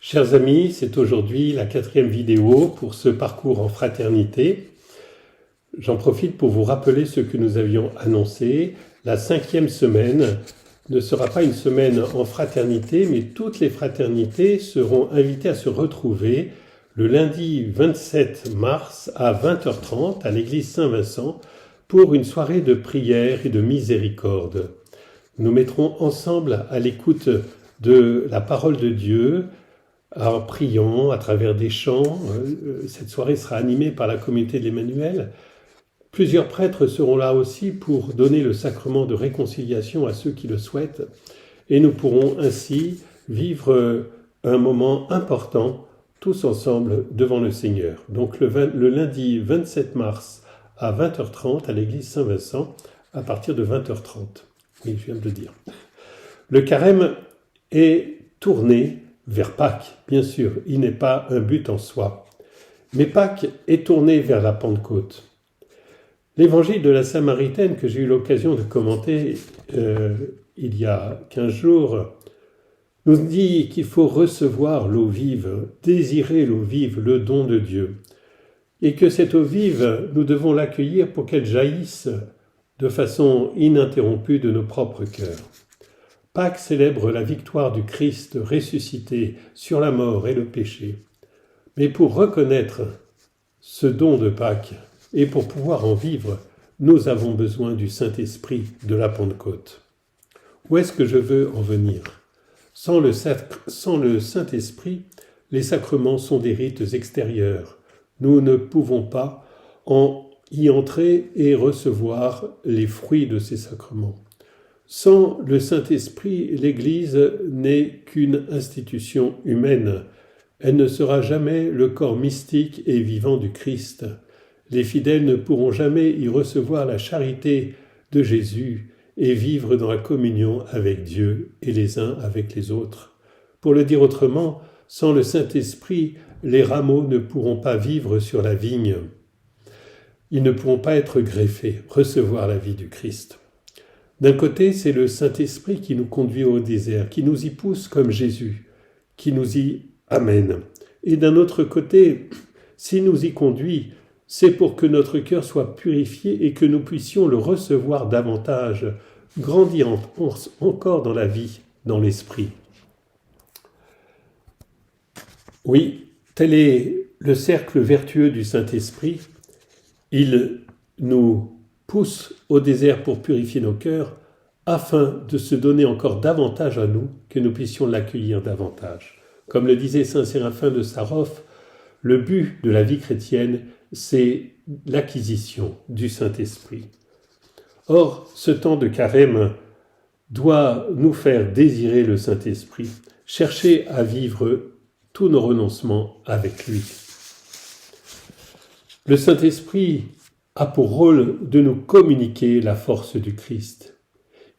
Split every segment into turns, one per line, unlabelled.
Chers amis, c'est aujourd'hui la 4e vidéo pour ce parcours en fraternité. J'en profite pour vous rappeler ce que nous avions annoncé. La 5e semaine ne sera pas une semaine en fraternité, mais toutes les fraternités seront invitées à se retrouver le lundi 27 mars à 20h30 à l'église Saint-Vincent pour une soirée de prière et de miséricorde. Nous mettrons ensemble à l'écoute de la parole de Dieu, en priant à travers des chants. Cette soirée sera animée par la communauté de l'Emmanuel. Plusieurs prêtres seront là aussi pour donner le sacrement de réconciliation à ceux qui le souhaitent. Et nous pourrons ainsi vivre un moment important tous ensemble devant le Seigneur. Donc le lundi 27 mars à 20h30 à l'église Saint-Vincent, à partir de 20h30. Oui, je viens de le dire. Le carême est tourné vers Pâques, bien sûr, il n'est pas un but en soi. Mais Pâques est tourné vers la Pentecôte. L'évangile de la Samaritaine que j'ai eu l'occasion de commenter il y a 15 jours nous dit qu'il faut recevoir l'eau vive, désirer l'eau vive, le don de Dieu. Et que cette eau vive, nous devons l'accueillir pour qu'elle jaillisse de façon ininterrompue de nos propres cœurs. Pâques célèbre la victoire du Christ ressuscité sur la mort et le péché. Mais pour reconnaître ce don de Pâques et pour pouvoir en vivre, nous avons besoin du Saint-Esprit de la Pentecôte. Où est-ce que je veux en venir ? Sans le Saint-Esprit, les sacrements sont des rites extérieurs. Nous ne pouvons pas y entrer et recevoir les fruits de ces sacrements. Sans le Saint-Esprit, l'Église n'est qu'une institution humaine. Elle ne sera jamais le corps mystique et vivant du Christ. Les fidèles ne pourront jamais y recevoir la charité de Jésus et vivre dans la communion avec Dieu et les uns avec les autres. Pour le dire autrement, sans le Saint-Esprit, les rameaux ne pourront pas vivre sur la vigne. Ils ne pourront pas être greffés, recevoir la vie du Christ. D'un côté, c'est le Saint-Esprit qui nous conduit au désert, qui nous y pousse comme Jésus, qui nous y amène. Et d'un autre côté, s'il nous y conduit, c'est pour que notre cœur soit purifié et que nous puissions le recevoir davantage, grandir encore dans la vie, dans l'esprit. Oui, tel est le cercle vertueux du Saint-Esprit. Il nous pousse au désert pour purifier nos cœurs, afin de se donner encore davantage à nous, que nous puissions l'accueillir davantage. Comme le disait saint Séraphin de Sarov, le but de la vie chrétienne, c'est l'acquisition du Saint-Esprit. Or, ce temps de carême doit nous faire désirer le Saint-Esprit, chercher à vivre tous nos renoncements avec lui. Le Saint-Esprit a pour rôle de nous communiquer la force du Christ.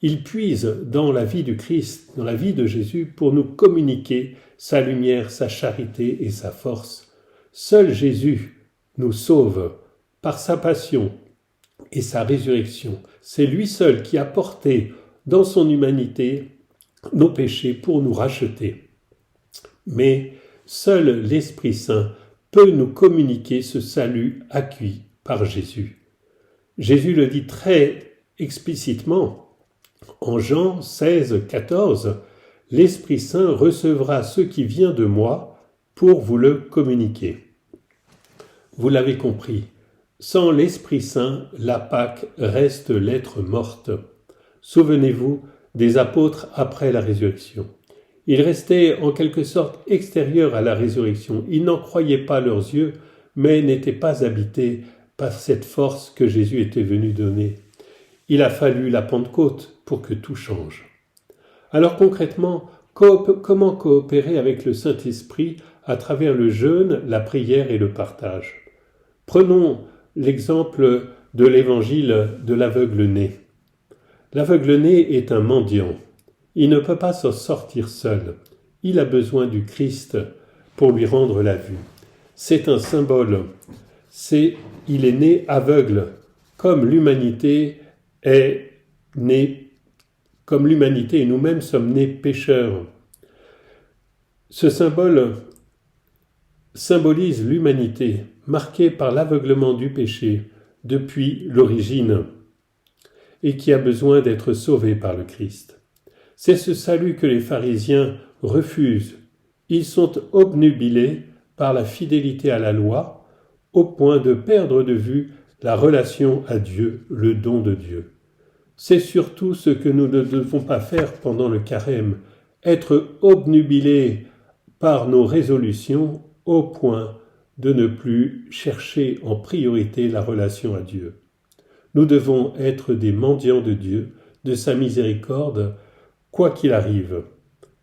Il puise dans la vie du Christ, dans la vie de Jésus, pour nous communiquer sa lumière, sa charité et sa force. Seul Jésus nous sauve par sa passion et sa résurrection. C'est lui seul qui a porté dans son humanité nos péchés pour nous racheter. Mais seul l'Esprit Saint peut nous communiquer ce salut acquis par Jésus. Jésus le dit très explicitement en Jean 16, 14, « L'Esprit Saint recevra ce qui vient de moi pour vous le communiquer. » Vous l'avez compris, sans l'Esprit Saint, la Pâque reste lettre morte. Souvenez-vous des apôtres après la résurrection. Ils restaient en quelque sorte extérieurs à la résurrection. Ils n'en croyaient pas leurs yeux, mais n'étaient pas habités par cette force que Jésus était venu donner. Il a fallu la Pentecôte pour que tout change. Alors concrètement, comment coopérer avec le Saint-Esprit à travers le jeûne, la prière et le partage ? Prenons l'exemple de l'évangile de l'aveugle-né. L'aveugle-né est un mendiant. Il ne peut pas s'en sortir seul. Il a besoin du Christ pour lui rendre la vue. C'est un symbole. Il est né aveugle, comme l'humanité est née, comme l'humanité et nous-mêmes sommes nés pécheurs. Ce symbole symbolise l'humanité, marquée par l'aveuglement du péché depuis l'origine, et qui a besoin d'être sauvée par le Christ. C'est ce salut que les pharisiens refusent. Ils sont obnubilés par la fidélité à la loi, au point de perdre de vue la relation à Dieu, le don de Dieu. C'est surtout ce que nous ne devons pas faire pendant le carême, être obnubilés par nos résolutions au point de ne plus chercher en priorité la relation à Dieu. Nous devons être des mendiants de Dieu, de sa miséricorde, quoi qu'il arrive.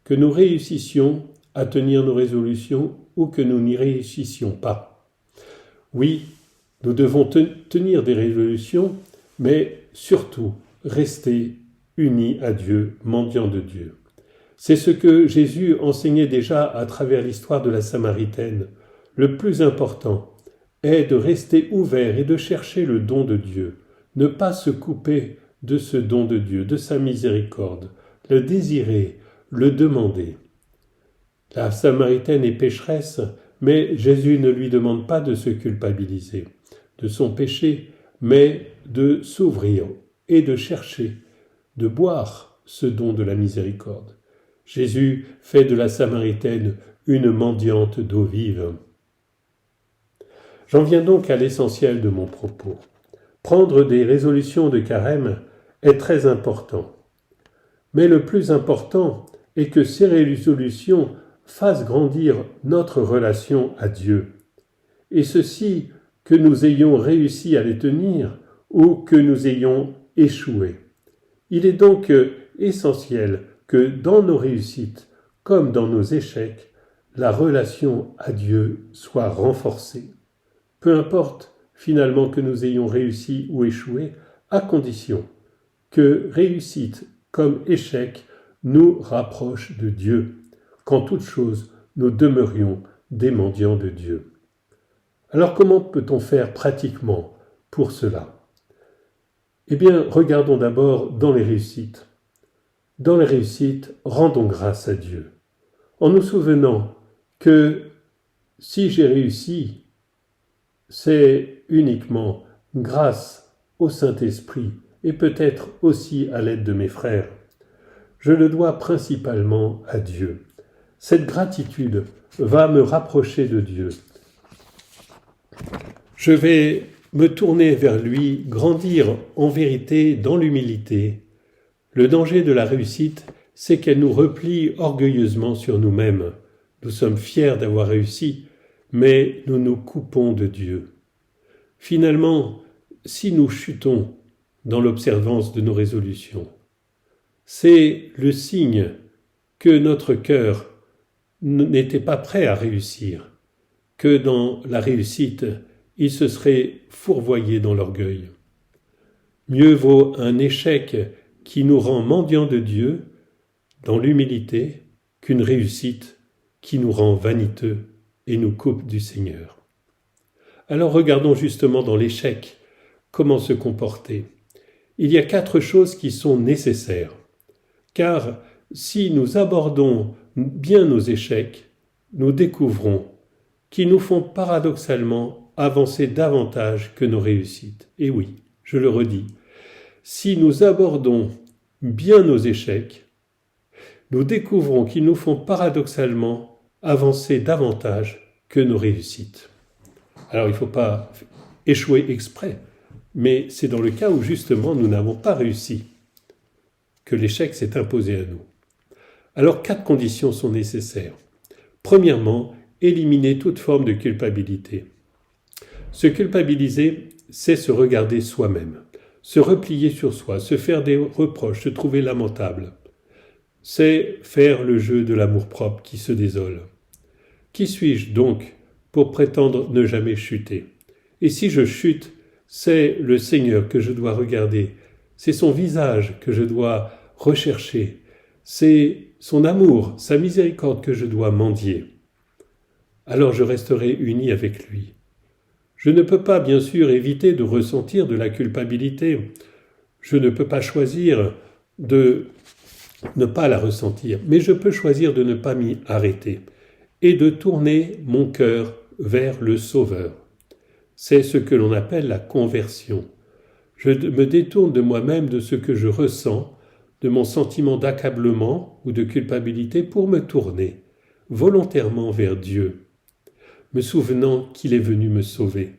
Que nous réussissions à tenir nos résolutions ou que nous n'y réussissions pas. Oui, nous devons tenir des résolutions, mais surtout rester unis à Dieu, mendiants de Dieu. C'est ce que Jésus enseignait déjà à travers l'histoire de la Samaritaine. Le plus important est de rester ouvert et de chercher le don de Dieu, ne pas se couper de ce don de Dieu, de sa miséricorde, le désirer, le demander. La Samaritaine est pécheresse, mais Jésus ne lui demande pas de se culpabiliser de son péché, mais de s'ouvrir et de chercher, de boire ce don de la miséricorde. Jésus fait de la Samaritaine une mendiante d'eau vive. J'en viens donc à l'essentiel de mon propos. Prendre des résolutions de carême est très important. Mais le plus important est que ces résolutions fassent grandir notre relation à Dieu. Et ceci, que nous ayons réussi à les tenir ou que nous ayons échoué. Il est donc essentiel que dans nos réussites, comme dans nos échecs, la relation à Dieu soit renforcée. Peu importe finalement que nous ayons réussi ou échoué, à condition que réussite comme échec nous rapproche de Dieu, qu'en toute chose nous demeurions des mendiants de Dieu. Alors comment peut-on faire pratiquement pour cela ? Eh bien, regardons d'abord dans les réussites. Dans les réussites, rendons grâce à Dieu, en nous souvenant que si j'ai réussi, c'est uniquement grâce au Saint-Esprit et peut-être aussi à l'aide de mes frères. Je le dois principalement à Dieu. Cette gratitude va me rapprocher de Dieu. Je vais me tourner vers lui, grandir en vérité dans l'humilité. Le danger de la réussite, c'est qu'elle nous replie orgueilleusement sur nous-mêmes. Nous sommes fiers d'avoir réussi, mais nous nous coupons de Dieu. Finalement, si nous chutons dans l'observance de nos résolutions, c'est le signe que notre cœur n'était pas prêt à réussir, que dans la réussite, il se serait fourvoyé dans l'orgueil. Mieux vaut un échec qui nous rend mendiants de Dieu dans l'humilité qu'une réussite qui nous rend vaniteux et nous coupe du Seigneur. Alors regardons justement dans l'échec comment se comporter. Il y a 4 choses qui sont nécessaires, car si nous abordons bien nos échecs, nous découvrons qu'ils nous font paradoxalement avancer davantage que nos réussites. Et oui, je le redis, si nous abordons bien nos échecs, nous découvrons qu'ils nous font paradoxalement avancer davantage que nos réussites. Alors il ne faut pas échouer exprès, mais c'est dans le cas où justement nous n'avons pas réussi que l'échec s'est imposé à nous. Alors 4 conditions sont nécessaires. Premièrement, éliminer toute forme de culpabilité. Se culpabiliser, c'est se regarder soi-même, se replier sur soi, se faire des reproches, se trouver lamentable. C'est faire le jeu de l'amour-propre qui se désole. Qui suis-je donc pour prétendre ne jamais chuter ? Et si je chute, c'est le Seigneur que je dois regarder, c'est son visage que je dois rechercher, c'est son amour, sa miséricorde que je dois mendier. Alors je resterai uni avec lui. Je ne peux pas, bien sûr, éviter de ressentir de la culpabilité. Je ne peux pas choisir de ne pas la ressentir, mais je peux choisir de ne pas m'y arrêter. et de tourner mon cœur vers le Sauveur. C'est ce que l'on appelle la conversion. Je me détourne de moi-même, de ce que je ressens, de mon sentiment d'accablement ou de culpabilité pour me tourner volontairement vers Dieu, me souvenant qu'il est venu me sauver.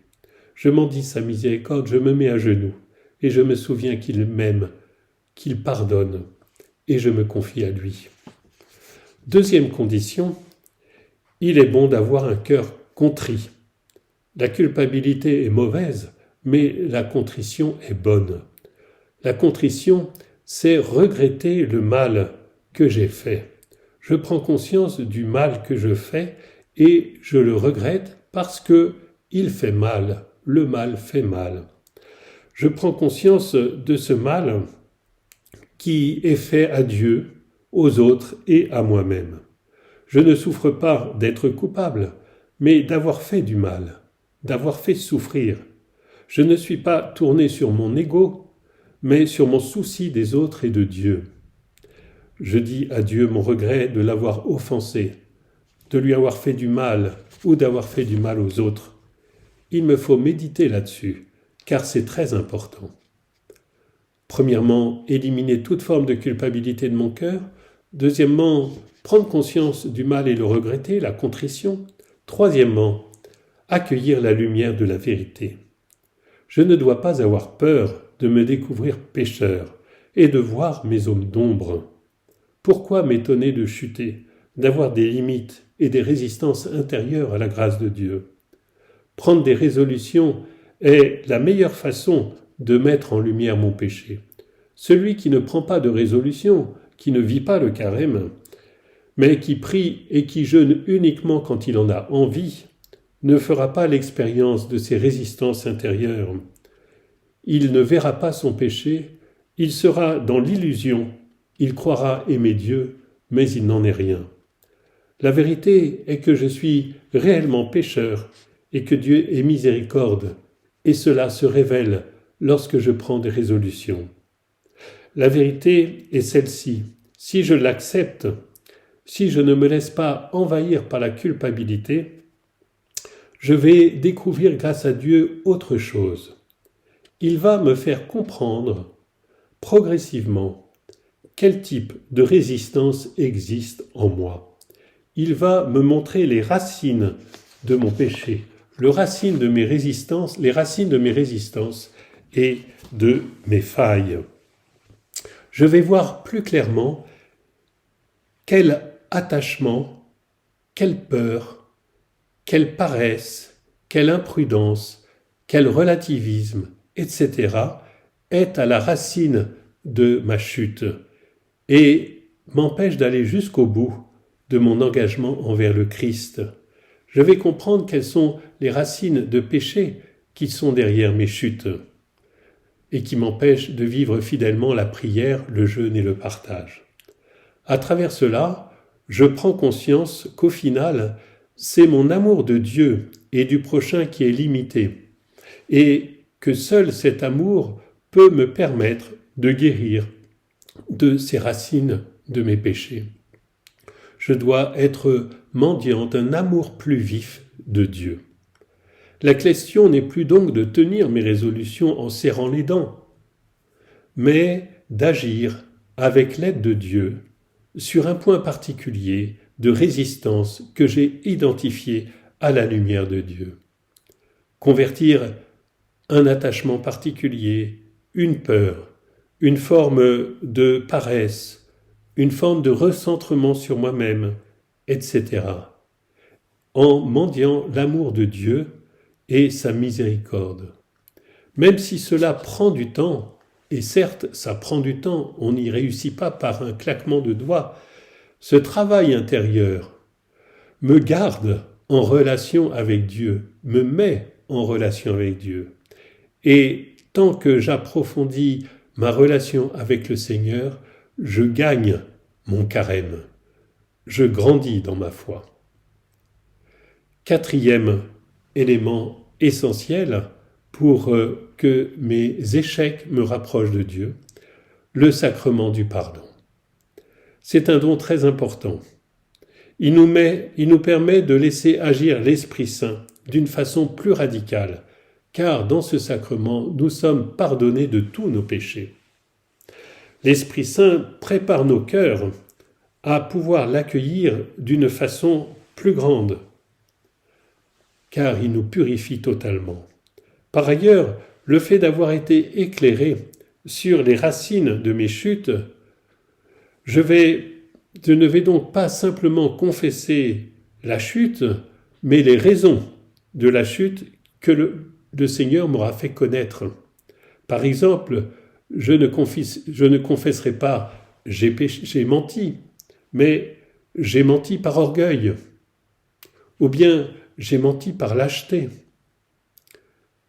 Je mendie sa miséricorde, je me mets à genoux et je me souviens qu'il m'aime, qu'il pardonne et je me confie à lui. Deuxième condition, il est bon d'avoir un cœur contrit. La culpabilité est mauvaise, mais la contrition est bonne. La contrition, c'est regretter le mal que j'ai fait. Je prends conscience du mal que je fais et je le regrette parce que il fait mal. Le mal fait mal. Je prends conscience de ce mal qui est fait à Dieu, aux autres et à moi-même. Je ne souffre pas d'être coupable, mais d'avoir fait du mal, d'avoir fait souffrir. Je ne suis pas tourné sur mon ego, mais sur mon souci des autres et de Dieu. Je dis à Dieu mon regret de l'avoir offensé, de lui avoir fait du mal ou d'avoir fait du mal aux autres. Il me faut méditer là-dessus, car c'est très important. Premièrement, éliminer toute forme de culpabilité de mon cœur. Deuxièmement, prendre conscience du mal et le regretter, la contrition. Troisièmement, accueillir la lumière de la vérité. Je ne dois pas avoir peur de me découvrir pécheur et de voir mes zones d'ombre. Pourquoi m'étonner de chuter, d'avoir des limites et des résistances intérieures à la grâce de Dieu? Prendre des résolutions est la meilleure façon de mettre en lumière mon péché. Celui qui ne prend pas de résolution, qui ne vit pas le carême, mais qui prie et qui jeûne uniquement quand il en a envie, ne fera pas l'expérience de ces résistances intérieures. Il ne verra pas son péché, il sera dans l'illusion, il croira aimer Dieu, mais il n'en est rien. La vérité est que je suis réellement pécheur et que Dieu est miséricorde, et cela se révèle lorsque je prends des résolutions. La vérité est celle-ci. Si je l'accepte, si je ne me laisse pas envahir par la culpabilité, je vais découvrir grâce à Dieu autre chose. Il va me faire comprendre progressivement quel type de résistance existe en moi. Il va me montrer les racines de mon péché, les racines de mes résistances et de mes failles. Je vais voir plus clairement quel attachement, quelle peur, quelle paresse, quelle imprudence, quel relativisme, etc. est à la racine de ma chute et m'empêche d'aller jusqu'au bout de mon engagement envers le Christ. Je vais comprendre quelles sont les racines de péché qui sont derrière mes chutes et qui m'empêchent de vivre fidèlement la prière, le jeûne et le partage. À travers cela, je prends conscience qu'au final, c'est mon amour de Dieu et du prochain qui est limité et que seul cet amour peut me permettre de guérir de ces racines de mes péchés. Je dois être mendiant d'un amour plus vif de Dieu. La question n'est plus donc de tenir mes résolutions en serrant les dents, mais d'agir avec l'aide de Dieu sur un point particulier de résistance que j'ai identifié à la lumière de Dieu. Convertir un attachement particulier, une peur, une forme de paresse, une forme de recentrement sur moi-même, etc., en mendiant l'amour de Dieu et sa miséricorde. Même si cela prend du temps, et certes ça prend du temps, on n'y réussit pas par un claquement de doigts, ce travail intérieur me garde en relation avec Dieu, me met en relation avec Dieu. Et tant que j'approfondis ma relation avec le Seigneur, je gagne mon carême. Je grandis dans ma foi. Quatrième élément essentiel pour que mes échecs me rapprochent de Dieu, le sacrement du pardon. C'est un don très important. il nous permet de laisser agir l'Esprit Saint d'une façon plus radicale, car dans ce sacrement, nous sommes pardonnés de tous nos péchés. L'Esprit Saint prépare nos cœurs à pouvoir l'accueillir d'une façon plus grande, car il nous purifie totalement. Par ailleurs, le fait d'avoir été éclairé sur les racines de mes chutes, je ne vais donc pas simplement confesser la chute, mais les raisons de la chute que le Seigneur m'aura fait connaître. Par exemple, je ne confesserai pas « j'ai menti », mais « j'ai menti par orgueil » ou bien « j'ai menti par lâcheté ».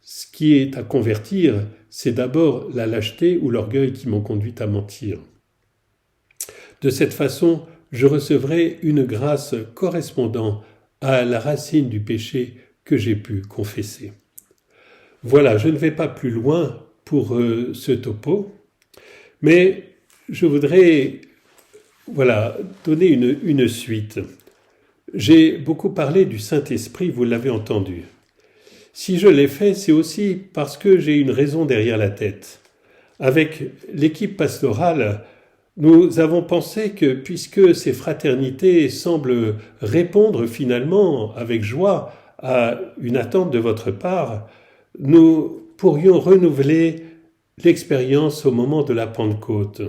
Ce qui est à convertir, c'est d'abord la lâcheté ou l'orgueil qui m'ont conduit à mentir. De cette façon, je recevrai une grâce correspondant à la racine du péché que j'ai pu confesser. Voilà, je ne vais pas plus loin pour ce topo, mais je voudrais donner une suite. J'ai beaucoup parlé du Saint-Esprit, vous l'avez entendu. Si je l'ai fait, c'est aussi parce que j'ai une raison derrière la tête. Avec l'équipe pastorale, nous avons pensé que puisque ces fraternités semblent répondre finalement avec joie à une attente de votre part, nous pourrions renouveler l'expérience au moment de la Pentecôte.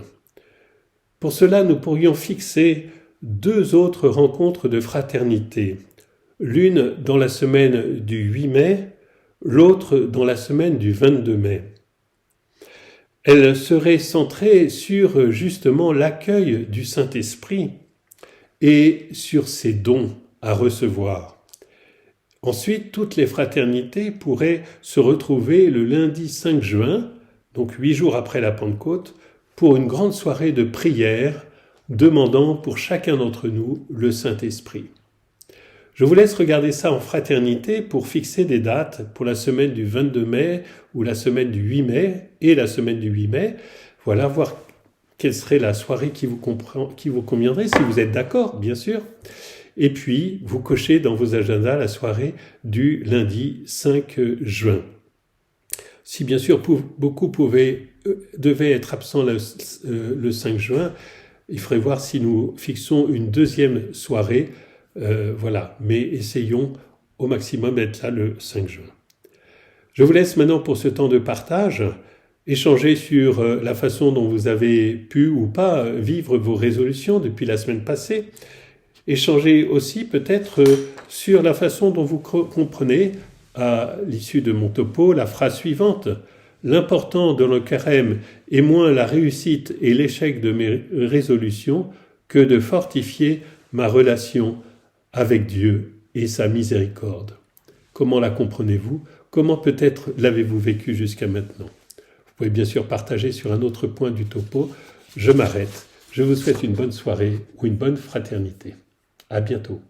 Pour cela, nous pourrions fixer 2 autres rencontres de fraternité, l'une dans la semaine du 8 mai, l'autre dans la semaine du 22 mai. Elle serait centrée sur justement l'accueil du Saint-Esprit et sur ses dons à recevoir. Ensuite, toutes les fraternités pourraient se retrouver le lundi 5 juin, donc 8 jours après la Pentecôte, pour une grande soirée de prière demandant pour chacun d'entre nous le Saint-Esprit. Je vous laisse regarder ça en fraternité pour fixer des dates pour la semaine du 22 mai ou la semaine du 8 mai et la semaine du 8 mai. Voilà, voir quelle serait la soirée qui vous conviendrait, si vous êtes d'accord, bien sûr. Et puis, vous cochez dans vos agendas la soirée du lundi 5 juin. Si bien sûr beaucoup devaient être absents le 5 juin, il faudrait voir si nous fixons une deuxième soirée. Mais essayons au maximum d'être là le 5 juin. Je vous laisse maintenant pour ce temps de partage, échanger sur la façon dont vous avez pu ou pas vivre vos résolutions depuis la semaine passée, échanger aussi peut-être sur la façon dont vous comprenez, à l'issue de mon topo, la phrase suivante: l'important dans le carême est moins la réussite et l'échec de mes résolutions que de fortifier ma relation avec Dieu et sa miséricorde. Comment la comprenez-vous? Comment peut-être l'avez-vous vécu jusqu'à maintenant? Vous pouvez bien sûr partager sur un autre point du topo. Je m'arrête. Je vous souhaite une bonne soirée ou une bonne fraternité. À bientôt.